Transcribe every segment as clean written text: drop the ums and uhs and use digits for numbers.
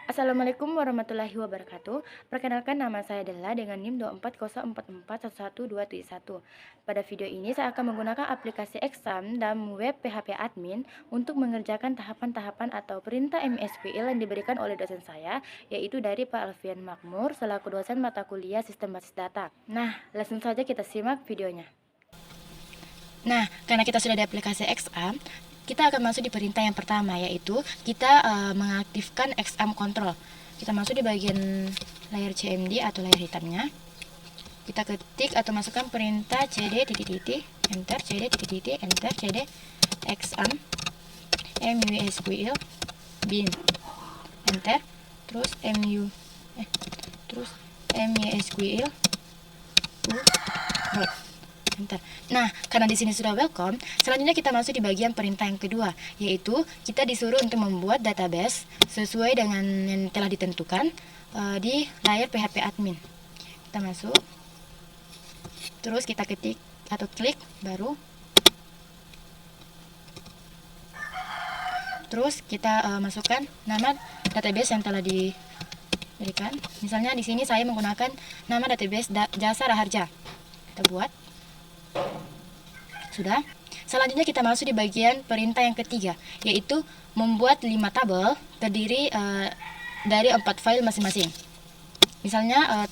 Assalamualaikum warahmatullahi wabarakatuh. Perkenalkan, nama saya Della dengan NIM 240441121. Pada video ini saya akan menggunakan aplikasi Exam dan web PHP Admin untuk mengerjakan tahapan-tahapan atau perintah MSQL yang diberikan oleh dosen saya, yaitu dari Pak Alfian Makmur selaku dosen mata kuliah Sistem Basis Data. Nah, langsung saja kita simak videonya. Nah, karena kita sudah di aplikasi Exam, kita akan masuk di perintah yang pertama, yaitu kita mengaktifkan XAMPP control. Kita masuk di bagian layar CMD atau layar hitamnya. Kita ketik atau masukkan perintah cd titik enter, cd titik enter, cd XAMPP musql bin enter, terus musql root enter. Nah, karena di sini sudah welcome, selanjutnya kita masuk di bagian perintah yang kedua, yaitu kita disuruh untuk membuat database sesuai dengan yang telah ditentukan di layar PHP admin. Kita masuk, terus kita ketik atau klik baru, terus kita masukkan nama database yang telah diberikan. Misalnya di sini saya menggunakan nama database Jasa Raharja. Kita buat. Sudah. Selanjutnya kita masuk di bagian perintah yang ketiga, yaitu membuat 5 tabel terdiri dari 4 file masing-masing. Misalnya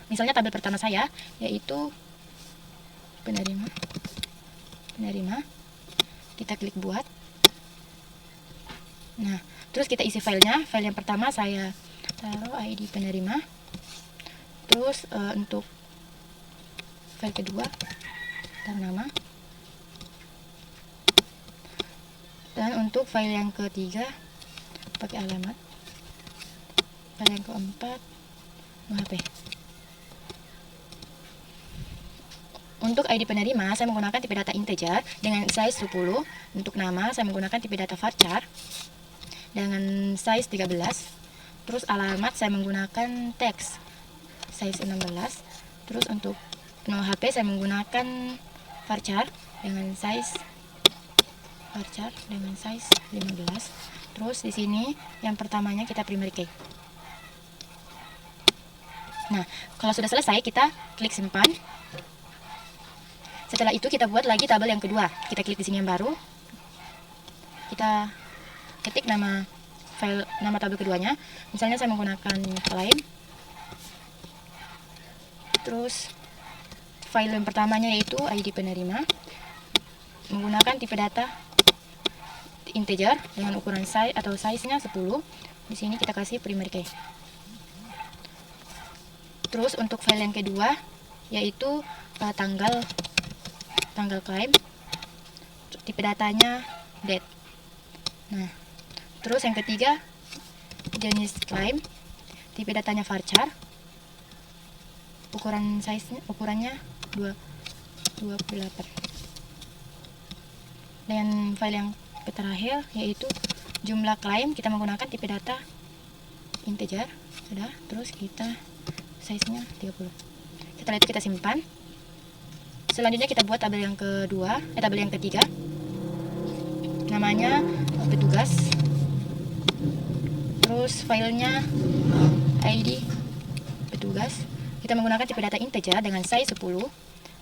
misalnya tabel pertama saya yaitu penerima. Kita klik buat. Nah, terus kita isi filenya. File yang pertama saya taruh ID penerima. Terus untuk file kedua taruh nama. Dan untuk file yang ketiga pakai alamat. File yang keempat HP. Untuk ID penerima saya menggunakan tipe data integer dengan size 10. Untuk nama saya menggunakan tipe data varchar dengan size 13. Terus alamat saya menggunakan teks size 16. Terus untuk nomor HP saya menggunakan varchar dengan size 15. Terus di sini yang pertamanya kita primary key. Nah, kalau sudah selesai kita klik simpan. Setelah itu kita buat lagi tabel yang kedua. Kita klik di sini yang baru. Kita ketik nama tabel keduanya. Misalnya saya menggunakan claim. Terus file yang pertamanya yaitu ID penerima menggunakan tipe data integer dengan ukuran size atau size-nya 10. Di sini kita kasih primary key. Terus untuk file yang kedua yaitu tanggal claim, tipe datanya date. Nah, terus yang ketiga jenis claim, tipe datanya varchar, ukurannya 28. Dan file yang terakhir yaitu jumlah klaim, kita menggunakan tipe data integer. Sudah, terus kita size-nya 30. Setelah itu kita simpan. Selanjutnya kita buat tabel yang ketiga. Namanya petugas. Terus filenya ID petugas. Kita menggunakan tipe data integer dengan size 10.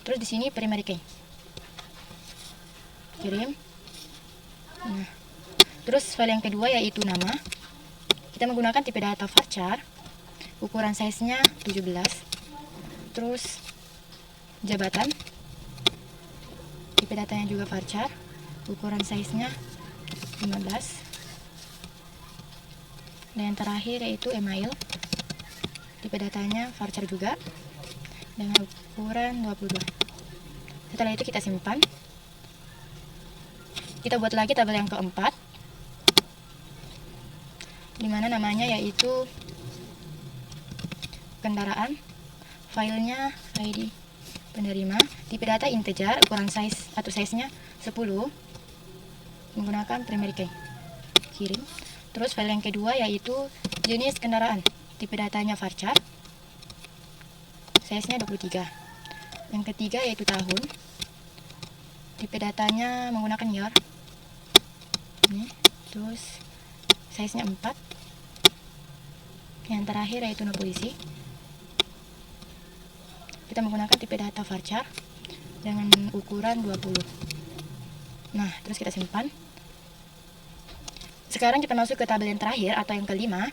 Terus di sini primary key. Kirim. Nah, terus file yang kedua yaitu nama. Kita menggunakan tipe data varchar. Ukuran size-nya 17. Terus jabatan. Tipe datanya juga varchar. Ukuran size-nya 15. Dan yang terakhir yaitu email. Tipe datanya varchar juga dengan ukuran 22. Setelah itu kita simpan. Kita buat lagi tabel yang keempat, dimana namanya yaitu kendaraan. Filenya ID penerima, tipe data integer, ukuran size atau size-nya 10, menggunakan primary key. Kirim. Terus file yang kedua yaitu jenis kendaraan, tipe datanya varchar, size-nya 23. Yang ketiga yaitu tahun, tipe datanya menggunakan year. Ini terus size nya 4, Yang terakhir yaitu no polisi. Kita menggunakan tipe data varchar dengan ukuran 20. Nah, terus kita simpan. Sekarang kita masuk ke tabel yang terakhir atau yang kelima.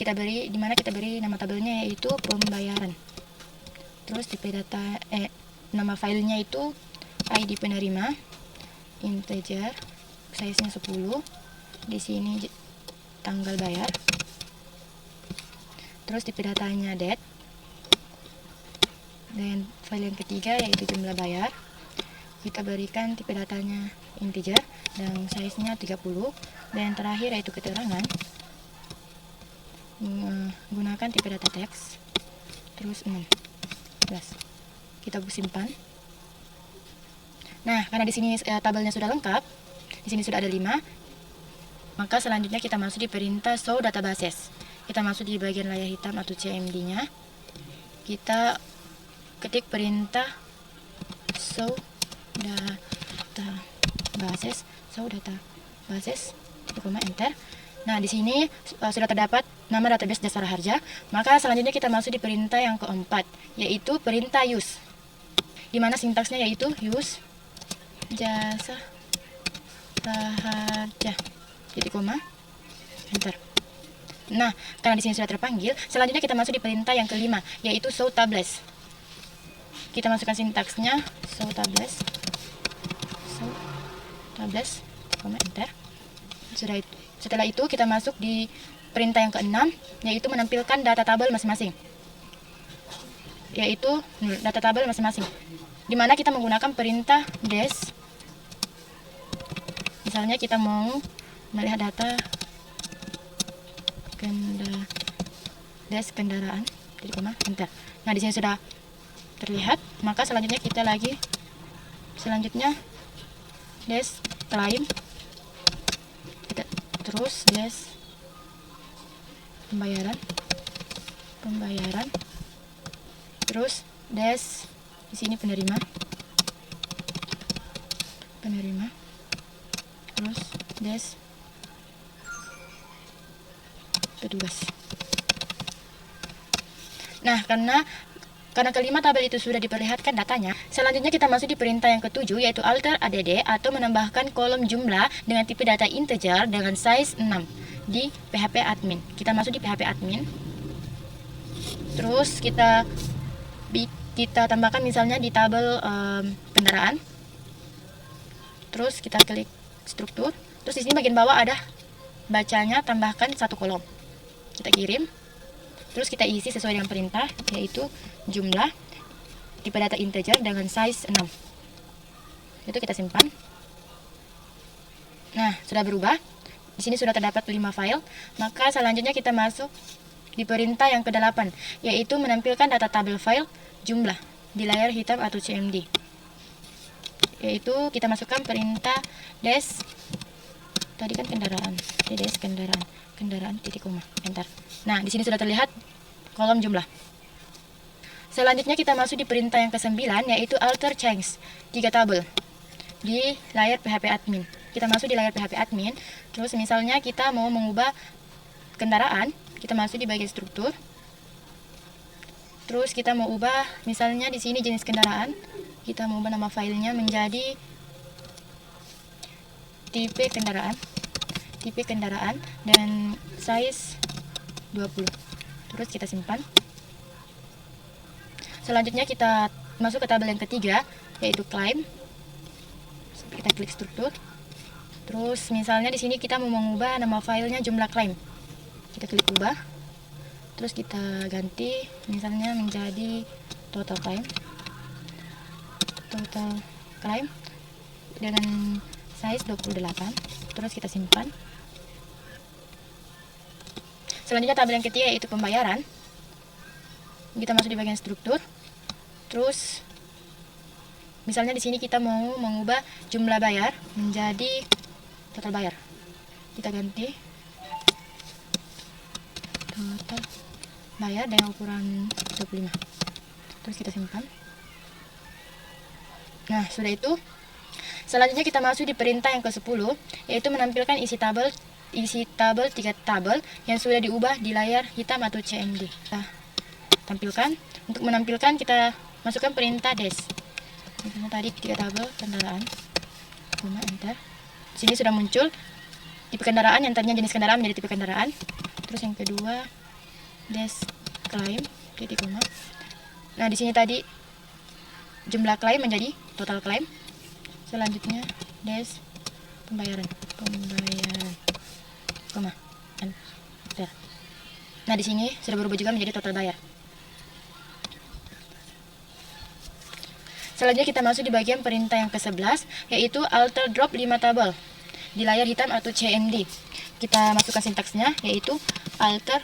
Dimana kita beri nama tabelnya yaitu pembayaran. Terus tipe data nama filenya itu ID penerima integer, size-nya 10. Di sini tanggal bayar. Terus tipe datanya date. Dan file yang ketiga yaitu jumlah bayar. Kita berikan tipe datanya integer dan size-nya 30. Dan yang terakhir yaitu keterangan. Menggunakan tipe data teks. Terus 6. Kita simpan. Nah, karena di sini tabelnya sudah lengkap, di sini sudah ada 5, maka selanjutnya kita masuk di perintah show databases. Kita masuk di bagian layar hitam atau CMD-nya. Kita ketik perintah show databases, enter. Nah, di sini sudah terdapat nama database Jasara Harja. Maka selanjutnya kita masuk di perintah yang keempat, yaitu perintah use. Di mana sintaksnya yaitu use Jasara Harja, enter. Nah, karena di sini sudah terpanggil, selanjutnya kita masuk di perintah yang kelima, yaitu show tables. Kita masukkan sintaksnya show tables, enter. Setelah itu kita masuk di perintah yang keenam, yaitu menampilkan data tabel masing-masing. Di mana kita menggunakan perintah des. Misalnya kita mau melihat data kendaraan, enter. Nah, di sini sudah terlihat, maka selanjutnya des claim, terus des pembayaran, terus des di sini penerima, terus des petugas. Nah, karena kelima tabel itu sudah diperlihatkan datanya, selanjutnya kita masuk di perintah yang ketujuh, yaitu alter add atau menambahkan kolom jumlah dengan tipe data integer dengan size 6 di PHP admin. Kita masuk di PHP admin. Terus kita tambahkan misalnya di tabel kendaraan. Terus kita klik struktur. Terus di sini bagian bawah ada bacanya, tambahkan 1 kolom. Kita kirim. Terus kita isi sesuai dengan perintah, yaitu jumlah tipe data integer dengan size 6. Itu kita simpan. Nah, sudah berubah. Di sini sudah terdapat 5 file. Maka selanjutnya kita masuk di perintah yang ke-8, yaitu menampilkan data tabel file jumlah di layar hitam atau CMD. Yaitu kita masukkan perintah des, tadi kan kendaraan, enter. Nah, di sini sudah terlihat kolom jumlah. Selanjutnya kita masuk di perintah yang ke-9, yaitu alter change 3 tabel di layar PHP admin. Kita masuk di layar PHP admin. Terus misalnya kita mau mengubah kendaraan, kita masuk di bagian struktur. Terus kita mau ubah misalnya di sini jenis kendaraan, kita mau ubah nama filenya menjadi tipe kendaraan dan size 20. Terus kita simpan. Selanjutnya kita masuk ke tabel yang ketiga, yaitu claim. Kita klik struktur. Terus misalnya di sini kita mau mengubah nama filenya jumlah claim. Kita klik ubah. Terus kita ganti misalnya menjadi total claim dengan size 28. Terus kita simpan. Selanjutnya tabel yang ketiga yaitu pembayaran. Kita masuk di bagian struktur. Terus misalnya di sini kita mau mengubah jumlah bayar menjadi total bayar. Kita ganti total bayar dengan ukuran 25. Terus kita simpan. Nah, sudah itu. Selanjutnya kita masuk di perintah yang ke-10, yaitu menampilkan isi tabel isi tabel 3 tabel yang sudah diubah di layar hitam atau CMD. Kita tampilkan. Untuk menampilkan kita masukkan perintah des. Misalnya tadi 3 tabel kendaraan, enter. Sini sudah muncul tipe kendaraan, yang tadinya jenis kendaraan menjadi tipe kendaraan. Terus yang kedua des claim titik koma. Nah, di sini tadi jumlah claim menjadi total claim. Selanjutnya des pembayaran koma enter. Nah, di sini sudah berubah juga menjadi total bayar. Selanjutnya kita masuk di bagian perintah yang ke-11, yaitu alter drop 5 tabel di layar hitam atau CMD. Kita masukkan sintaksnya, yaitu alter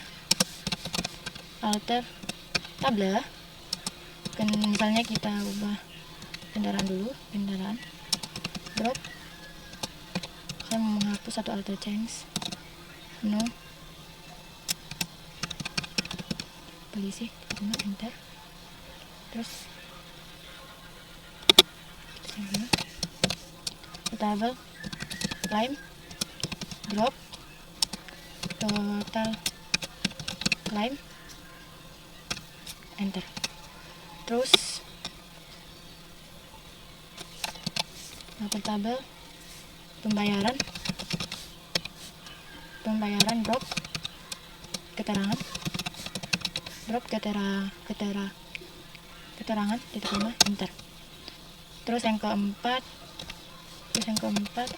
tabel. Misalnya kita ubah kendaraan dulu, kendaraan drop. Saya mau menghapus satu alter change, no polisi, enter. Terus tabel claim drop total claim, enter. Terus tabel pembayaran drop keterangan titik koma, enter. Terus yang keempat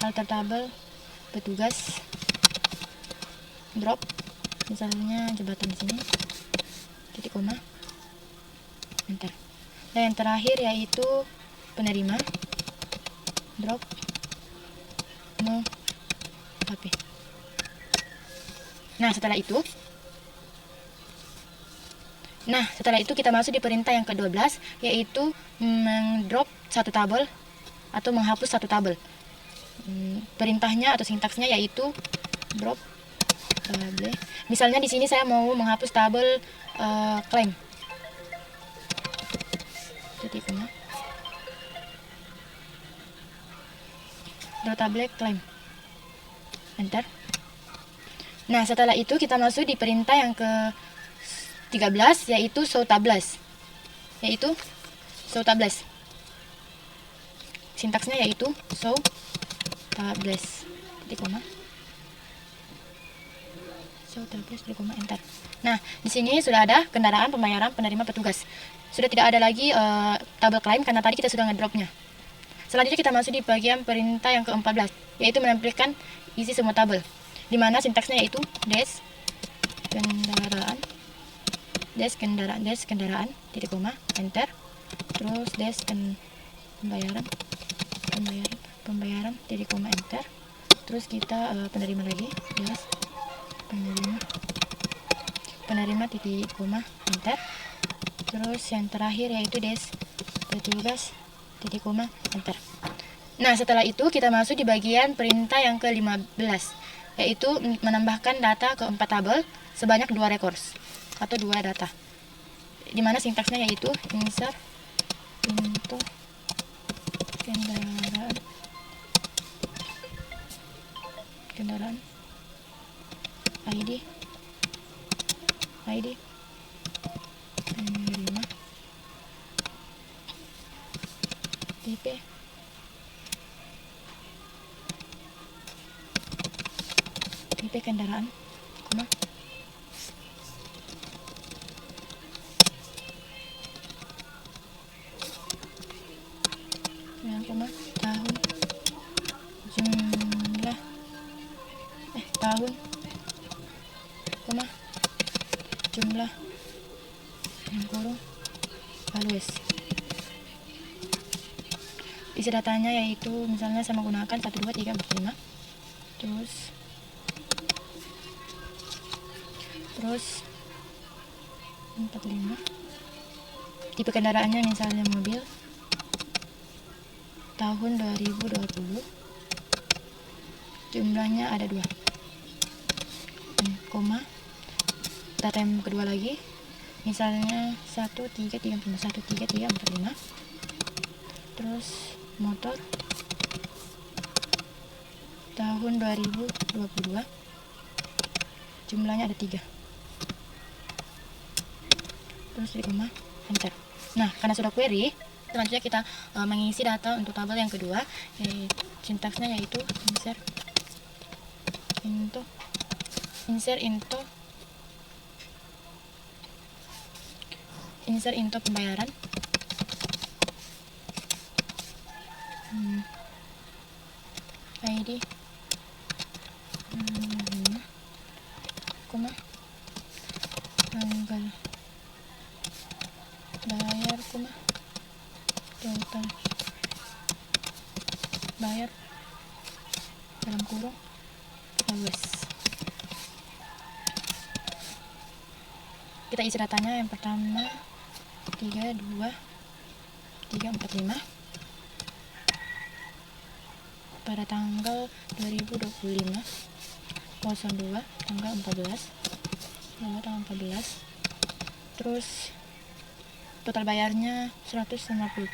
alter tabel petugas drop, misalnya jembatan di sini, titik koma, enter. Dan yang terakhir yaitu penerima drop no HP. Nah, setelah itu kita masuk di perintah yang ke-12, yaitu mendrop satu tabel atau menghapus satu tabel. Perintahnya atau sintaksnya yaitu drop tabel. Misalnya di sini saya mau menghapus tabel claim, titik koma, drop tabel claim, enter. Nah, setelah itu kita masuk di perintah yang ke-13, yaitu show tables. Sintaksnya yaitu show tables, titik koma, show tables, titik koma, enter. Nah, di sini sudah ada kendaraan, pembayaran, penerima, petugas. Sudah tidak ada lagi tabel claim karena tadi kita sudah ngedropnya. Selanjutnya kita masuk di bagian perintah yang ke-14, yaitu menampilkan isi semua tabel, di mana sintaksnya yaitu des kendaraan, titik koma, enter. Terus des pembayaran, titik koma, enter. Terus kita penerima lagi, des penerima, titik koma, enter. Terus yang terakhir yaitu des petugas, titik koma, enter. Nah, setelah itu kita masuk di bagian perintah yang ke-15, yaitu menambahkan data ke 4 tabel sebanyak 2 records atau 2 data, dimana sintaksnya yaitu insert into kendaraan ID penerima, tipe kendaraan, koma, tahun, koma, jumlah, yang kurung, values. Isi datanya yaitu misalnya saya menggunakan 1, 2, 3, 4, 5. Terus 45. Tipe kendaraannya misalnya mobil, tahun 2020, jumlahnya ada 2, koma, data yang kedua lagi misalnya 1, 3, 3, 4, 1, 3, 3, 4, 5. Terus motor tahun 2022, jumlahnya ada 3. Terus di koma, enter. Nah, karena sudah query, selanjutnya kita mengisi data untuk tabel yang kedua. Sintaksnya yaitu insert into pembayaran. ID koma tanggal bayar koma total bayar dalam kurung bagus. Kita isi datanya. Yang pertama 32345 pada tanggal 2025 02 tanggal 14 tanggal 14. Terus total bayarnya 150.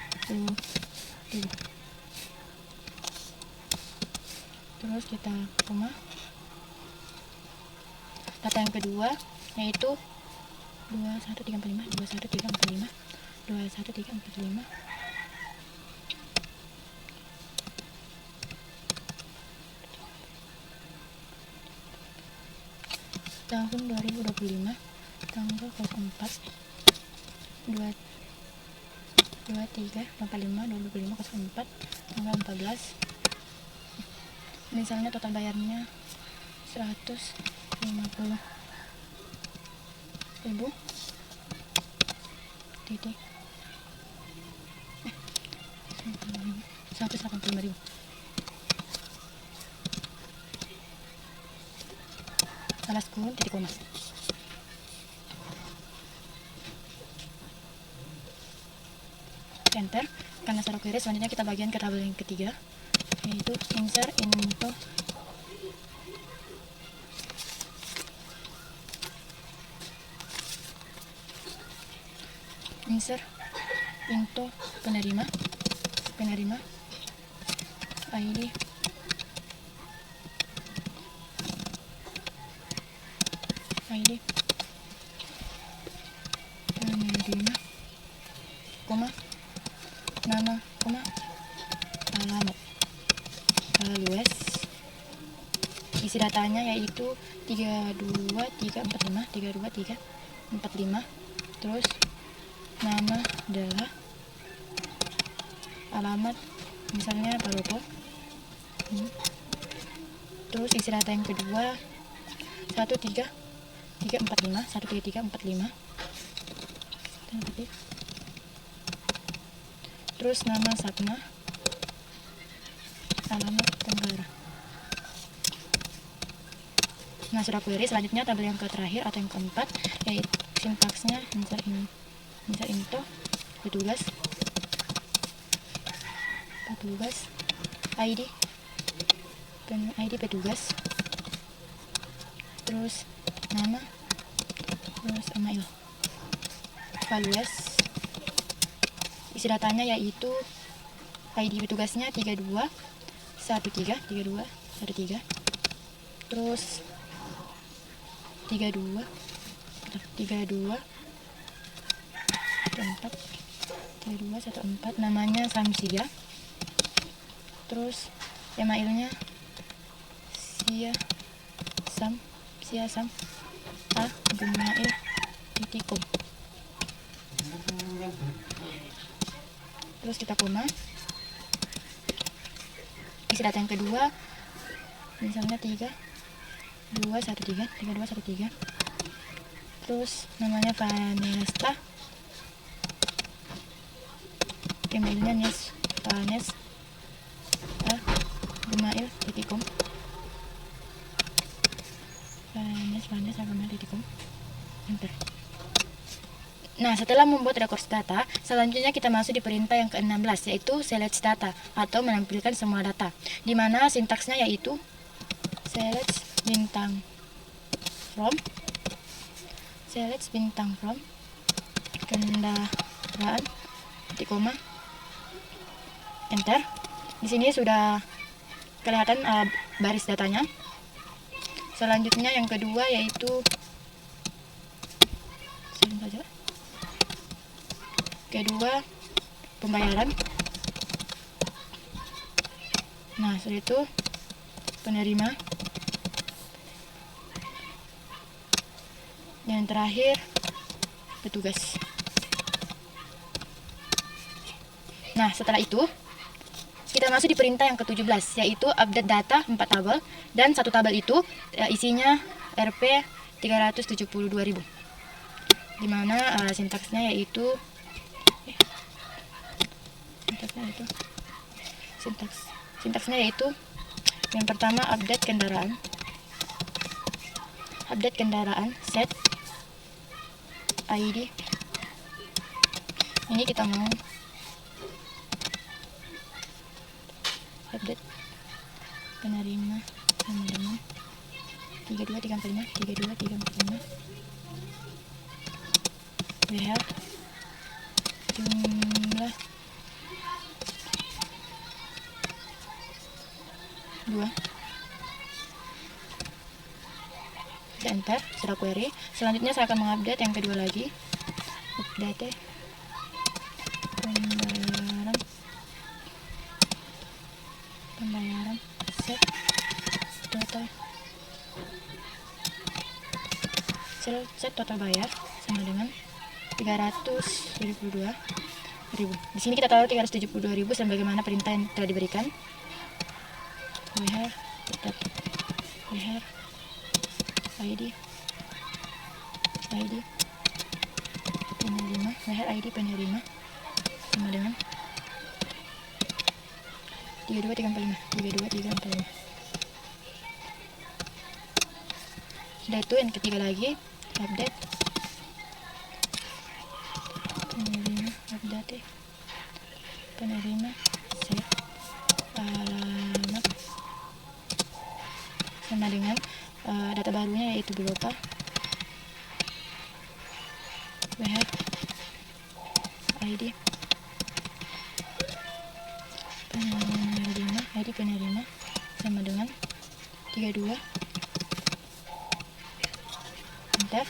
Terus kita koma data yang kedua yaitu 21345 tahun 2025 tanggal 04 2345 tanggal 14. Misalnya total bayarnya 150.000 titik 185.000. Balas kurung titik koma. Enter. Karena sudah query, selanjutnya kita bagian ke tabel yang ketiga, yaitu insert into penerima ID penerima koma nama koma alamat. Luas isi datanya yaitu 32345. Terus nama adalah alamat misalnya Palopo. Terus isi data yang kedua 13345. Terus nama Satna, alamat Tenggara. Nah, sudah query. Selanjutnya tabel yang terakhir atau yang keempat, yaitu sintaksnya insert into petugas ID petugas, terus nama, terus email. Values isi datanya yaitu ID petugasnya 3213, terus 3214, namanya Samsia, terus emailnya siasam@gmail.com. Terus kita koma isi data yang kedua, misalnya 3213, terus namanya Vanessa, emailnya gmail.com. Enter. Nah, setelah membuat record data, selanjutnya kita masuk di perintah yang ke-16, yaitu select data atau menampilkan semua data, di mana sintaksnya yaitu select bintang from kendaraan titik koma. Enter. Di sini sudah kelihatan baris datanya. Selanjutnya yang kedua yaitu pembayaran. Nah, setelah itu penerima. Dan yang terakhir petugas. Nah, setelah itu kita masuk di perintah yang ke-17, yaitu update data 4 tabel, dan satu tabel itu isinya Rp 372.000, dimana sintaksnya yaitu yang pertama update kendaraan set ID. Ini kita mau update penerima sama dengan 32345 WH jumlah 2. Kita enter, sudah query. Selanjutnya saya akan mengupdate yang kedua lagi, update pembayaran set total bayar sama dengan 372.000. Di sini kita taruh 372.000 sebagaimana perintah yang telah diberikan. WH ID penerima, WH ID penerima sama dengan 32345. Sudah itu yang ketiga lagi, update penerima set alamat sama dengan data barunya yaitu berupa WH ID penerima sama dengan 32. Enter.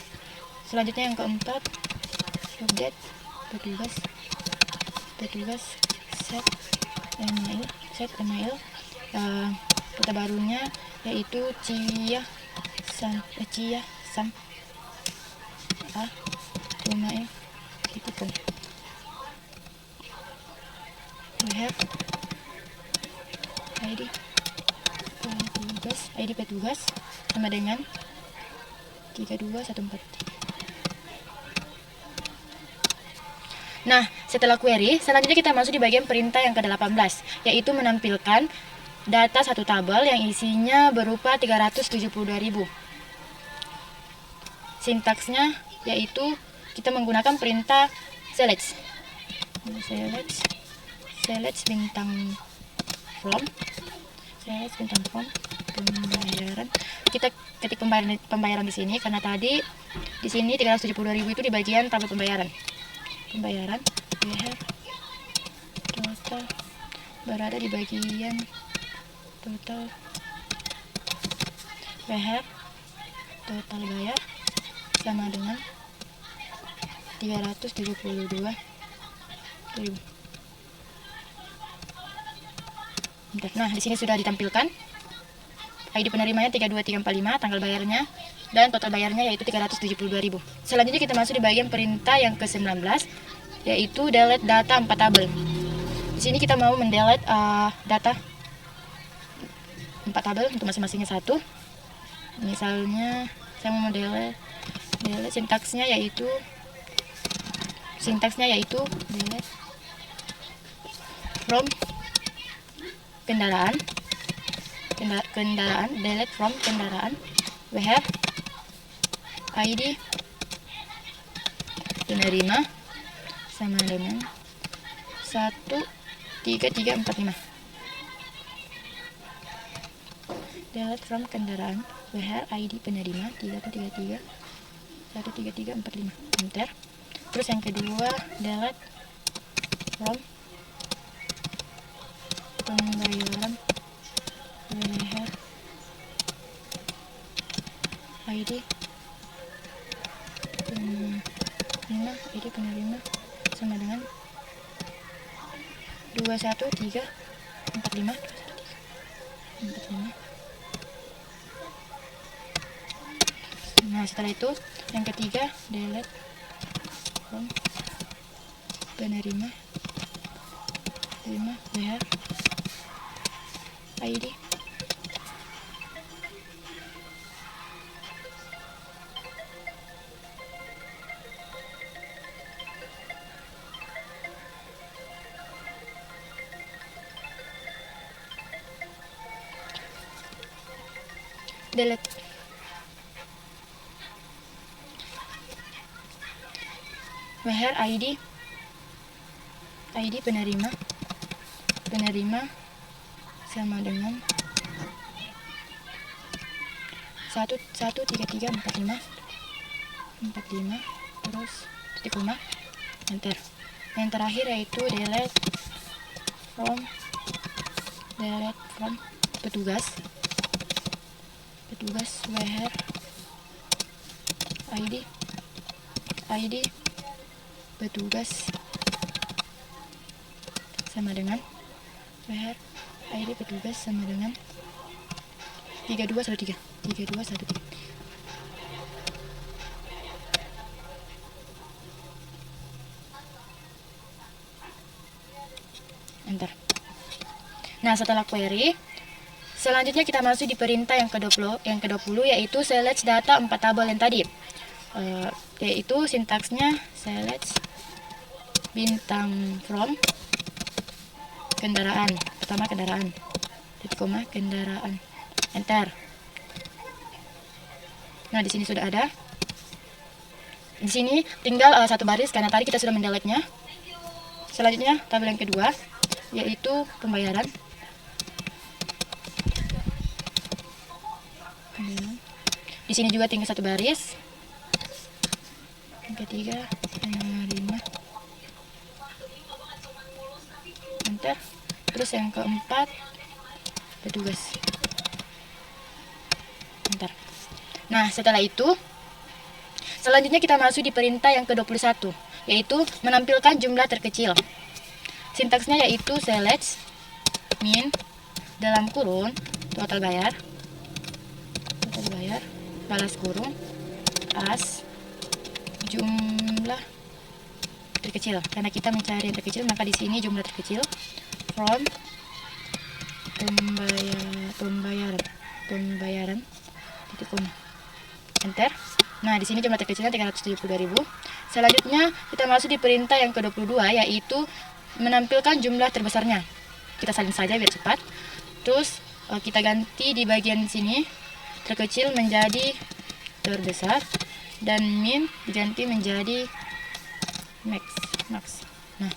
Selanjutnya yang keempat, update petugas set email data barunya yaitu ciasam @gmail.com. We have ID petugas sama dengan 3214. Nah, setelah query, selanjutnya kita masuk di bagian perintah yang ke-18, yaitu menampilkan data satu tabel yang isinya berupa 372.000. Sintaksnya yaitu kita menggunakan perintah select bintang from pembayaran. Kita ketik pembayaran di sini karena tadi di sini 372.000 itu di bagian tabel pembayaran. We have total berada di bagian total. We have total bayar sama dengan 372.000. Nah, di sini sudah ditampilkan ID penerimanya 32345, tanggal bayarnya, dan total bayarnya yaitu 372.000. Selanjutnya kita masuk di bagian perintah yang ke-19, yaitu delete data 4 tabel. Di sini kita mau mendelete data 4 tabel untuk masing-masingnya satu. Misalnya saya mau delete sintaksnya yaitu delete from kendaraan, delete from kendaraan. We have ID penerima sama dengan 13345. Delete from kendaraan. We have ID penerima 13345. Enter. Terus yang kedua, delete from pembayaran. We have ID penerima, ID penerima sama dengan 21345. Nah, setelah itu yang ketiga delete from penerima where ID delete. Where ID penerima sama dengan 13345 terus titik koma, enter. Yang terakhir yaitu delete from petugas where ID petugas sama dengan where ID petugas sama dengan 3213. Enter. Nah, setelah query, selanjutnya kita masuk di perintah yang ke-20 yaitu select data 4 tabel yang tadi. Yaitu sintaksnya select bintang from kendaraan. Pertama kendaraan, titik koma kendaraan, enter. Nah, di sini sudah ada. Di sini tinggal satu baris karena tadi kita sudah mendelete-nya. Selanjutnya tabel yang kedua yaitu pembayaran. Di sini juga tinggal satu baris. Yang ketiga penerima, enter. Terus yang keempat petugas, enter. Nah, setelah itu selanjutnya kita masuk di perintah yang ke-21 yaitu menampilkan jumlah terkecil. Sintaksnya yaitu select min dalam kurung total bayar balas kurung as jumlah terkecil. Karena kita mencari yang terkecil, maka di sini jumlah terkecil from pembayaran titik koma, enter. Nah, di sini jumlah terkecilnya 372.000. Selanjutnya kita masuk di perintah yang ke-22 yaitu menampilkan jumlah terbesarnya. Kita salin saja biar cepat. Terus kita ganti di bagian sini terkecil menjadi terbesar dan min diganti menjadi max. Nah,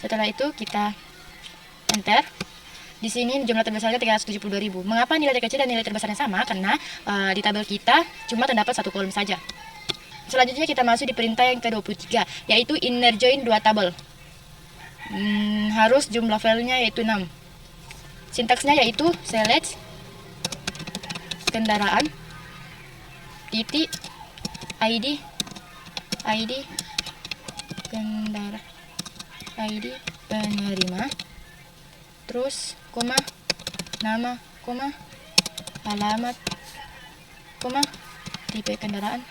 setelah itu kita enter. Di sini jumlah terbesarnya 372.000. Mengapa nilai terkecil dan nilai terbesarnya sama? Karena di tabel kita cuma terdapat satu kolom saja. Selanjutnya kita masuk di perintah yang ke-23 yaitu inner join 2 tabel. Harus jumlah filenya yaitu 6. Sintaksnya yaitu select kendaraan titik ID penerima, terus koma nama koma alamat koma tipe kendaraan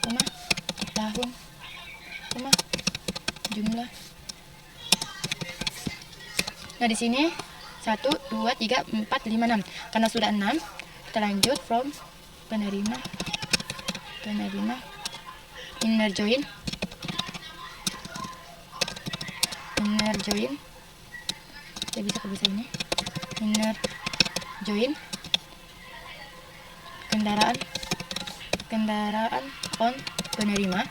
koma tahun koma jumlah. Nah, di sini 1 2 3 4 5 6. Karena sudah 6, kita lanjut from penerima inner join saya bisa ke bisa ini inner join kendaraan on penerima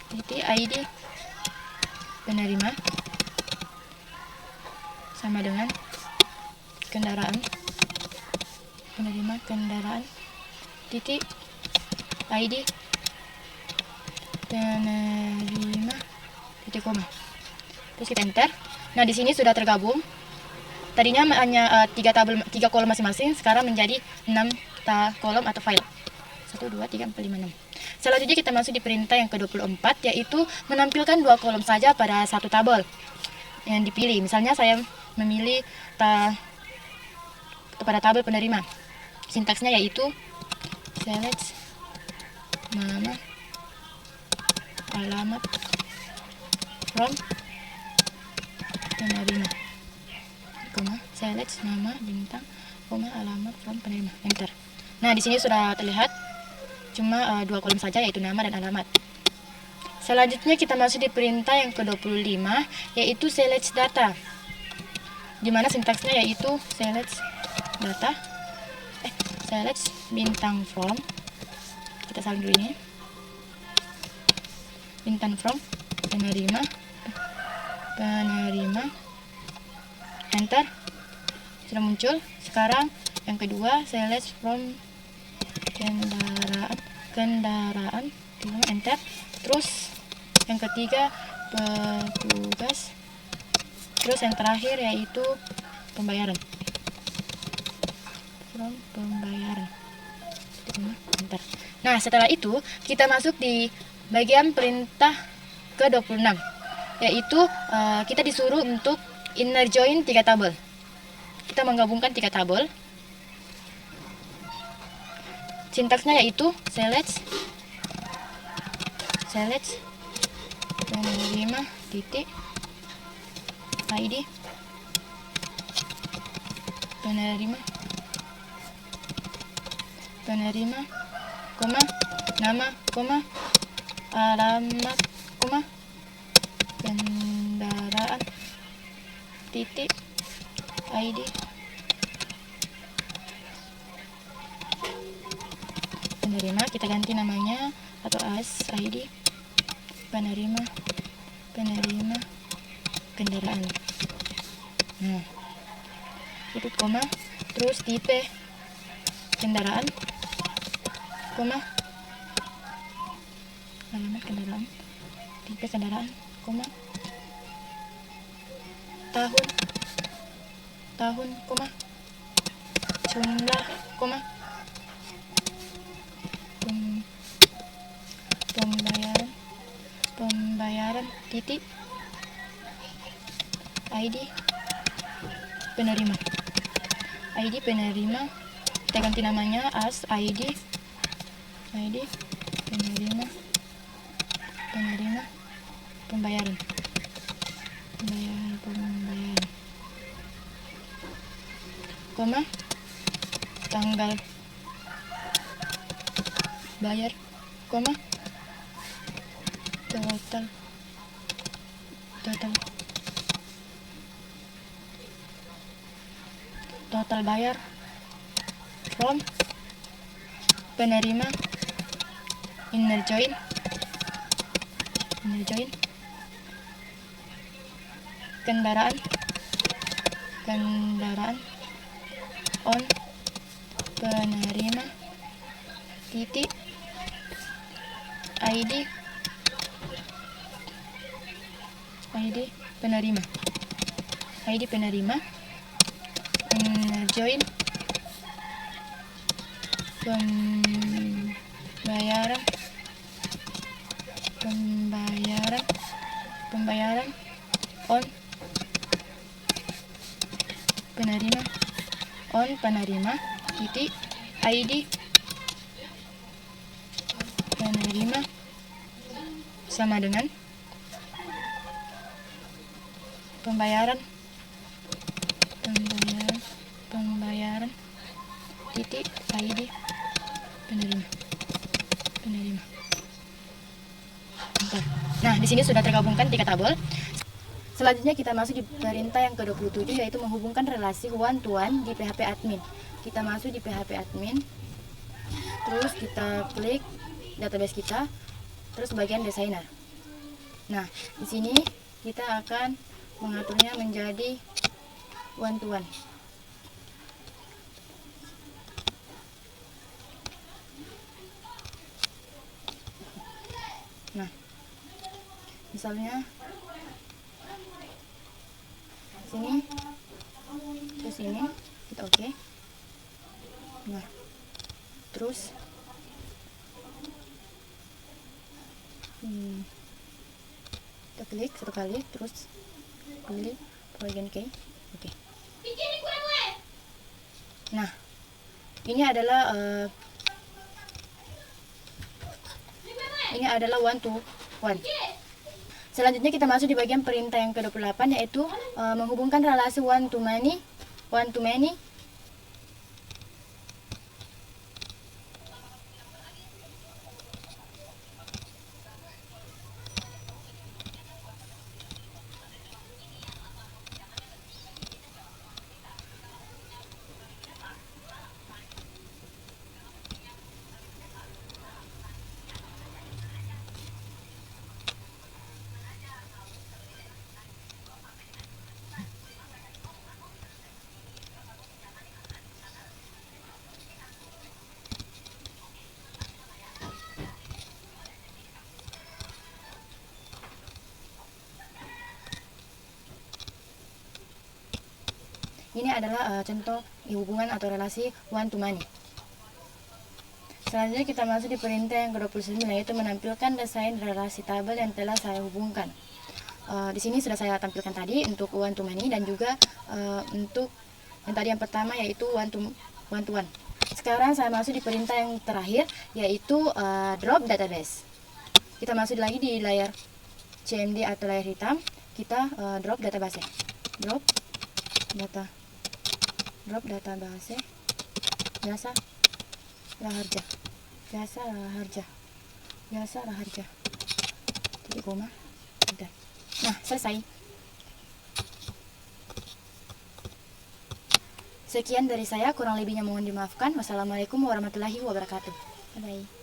titik ID penerima sama dengan kendaraan titik ID penerima titik koma. Terus kita enter. Nah, di sini sudah tergabung Tadinya hanya 3 kolom masing-masing, sekarang menjadi 6 kolom atau file. 1, 2, 3, 4, 5, 6. Selanjutnya kita masuk di perintah yang ke-24, yaitu menampilkan 2 kolom saja pada satu tabel yang dipilih. Misalnya saya memilih pada tabel penerima. Sintaksnya yaitu select nama, alamat, from penerima, select nama, bintang, alamat, from penerima, enter. Nah, di sini sudah terlihat cuma 2 kolom saja, yaitu nama dan alamat. Selanjutnya kita masuk di perintah yang ke-25, yaitu select data, di mana sintaksnya yaitu select data, select bintang from, kita salin dulu ini, bintang from penerima, enter. Sudah muncul. Sekarang yang kedua, select from kendaraan, enter. Terus yang ketiga, petugas. Terus yang terakhir yaitu pembayaran, from pembayaran, enter. Nah, setelah itu kita masuk di bagian perintah ke-26, yaitu kita disuruh untuk inner join 3 tabel. Kita menggabungkan 3 tabel. Sintaksnya yaitu select penerima titik ID penerima, koma, nama, koma, alamat, koma, kendaraan titik ID penerima. Kita ganti namanya atau as ID penerima kendaraan. Nah, itu koma, terus tipe kendaraan, koma, alamat kendaraan, tipe kendaraan, koma, tahun, koma, jumlah, koma, pembayaran titik ID penerima, kita ganti namanya as ID penerima pembayaran, koma, tanggal bayar, koma, total bayar, from penerima, inner join, kendaraan, on penerima titik ID penerima, join pembayaran on penerima titik ID penerima sama dengan pembayaran titik ID penerima. Nah, di sini sudah tergabungkan 3 tabel. Selanjutnya kita masuk di perintah yang ke-27, yaitu menghubungkan relasi one to one di PHP admin. Kita masuk di PHP admin, terus kita klik database kita, terus bagian desainer. Nah, di sini kita akan mengaturnya menjadi one to one. Nah, misalnya sini terus ini kita oke. Nah, terus kita klik satu kali, terus pilih bagian oke. Nah, ini adalah one to one. Selanjutnya kita masuk di bagian perintah yang ke-28, yaitu menghubungkan relasi one to many. Ini adalah contoh hubungan atau relasi one to many. Selanjutnya kita masuk di perintah yang ke-29, yaitu menampilkan desain relasi tabel yang telah saya hubungkan. Di sini sudah saya tampilkan tadi untuk one to many dan juga untuk yang pertama, yaitu one to one. Sekarang saya masuk di perintah yang terakhir, yaitu drop database. Kita masuk lagi di layar CMD atau layar hitam, kita drop database. Drop database jasa raharja titik koma. Nah, selesai. Sekian dari saya, kurang lebihnya mohon dimaafkan. Wassalamualaikum warahmatullahi wabarakatuh. Bye.